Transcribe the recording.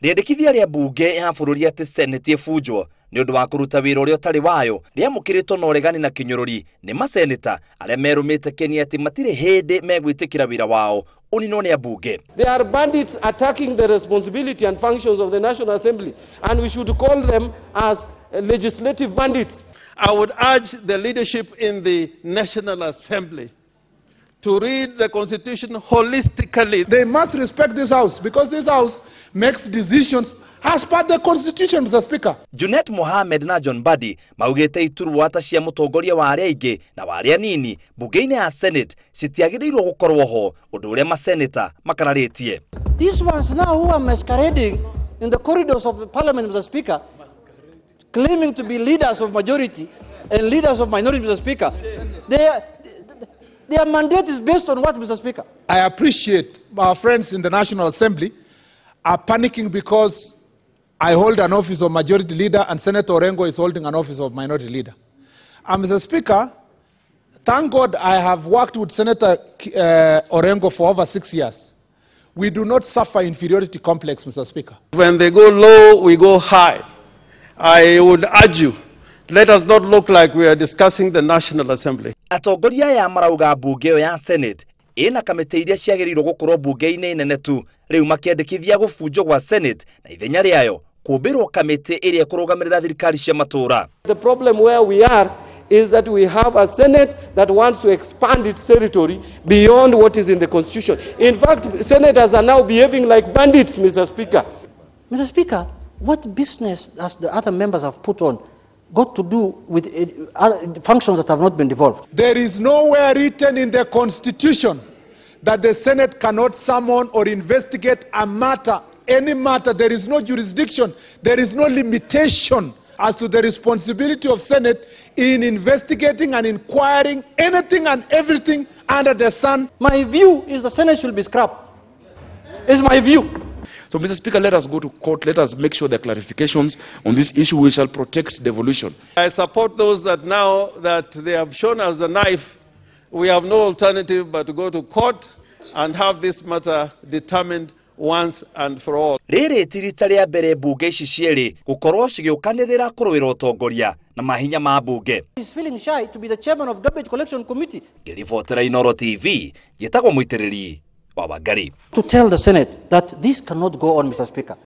Riendekithia ria mbunge ya bururi ati seneti ibunjwo ni undu wa kuruta wira uria utari wayo riamukiritwo na uregani na kinyururi ni maseneta aria merumite keni ati matire hindi megwitikira wira wao uninwo ni ambunge. They are bandits attacking the responsibility and functions of the National Assembly, and we should call them as legislative bandits. I would urge the leadership in the National Assembly to read the Constitution holistically. They must respect this House because this House makes decisions as per the Constitution, Mr. Speaker. Junet Mohamed na John Badi maugite iturwa ata cia mutongoria wa aria ingi na wa aria nini bunge-ini ya Senate citiagiriirwo gukorwo ho undu uria maseneta makararitie. These ones now who are masquerading in the corridors of the Parliament, Mr. Speaker, claiming to be leaders of majority and leaders of minority, Mr. Speaker, their mandate is based on what, Mr. Speaker? I appreciate our friends in the National Assembly are panicking because I hold an office of majority leader and Senator Orengo is holding an office of minority leader. And Mr. Speaker, thank God I have worked with Senator Orengo for over 6 years. We do not suffer inferiority complex, Mr. Speaker. When they go low, we go high. I would urge you, let us not look like we are discussing the National Assembly. Atongoria ya marauga mbunge ya Senate ina kamite iria ciagiriirwo gukorwo mbunge-ini nene tu riu makiendekithia gubunjwo gwa Senate na ithenya riayo kumbirwo kamite iria kurugamirira thirikari cia matura. The problem where we are is that we have a Senate that wants to expand its territory beyond what is in the Constitution. In fact, senators are now behaving like bandits, Mr. Speaker. Mr. Speaker, what business has the other members have put on got to do with other functions that have not been devolved? There is nowhere written in the Constitution that the Senate cannot summon or investigate a matter, any matter. There is no jurisdiction. There is no limitation as to the responsibility of Senate in investigating and inquiring anything and everything under the sun. My view is the Senate should be scrapped. Is my view. So, Mr. Speaker, let us go to court. Let us make sure there are clarifications on this issue. We shall protect devolution. I support those that now that they have shown us the knife, we have no alternative but to go to court and have this matter determined once and for all. Riri tirita ria mbere mbunge ici cieri gukorwo cigiukanirira kuruwira utongoria na mahinya ma mbunge. He's feeling shy to be the chairman of Garbage Collection Committee. Ngiribotera Inooro TV, yetagwo muitiriri wa Wangari. To tell the Senate that this cannot go on, Mr. Speaker.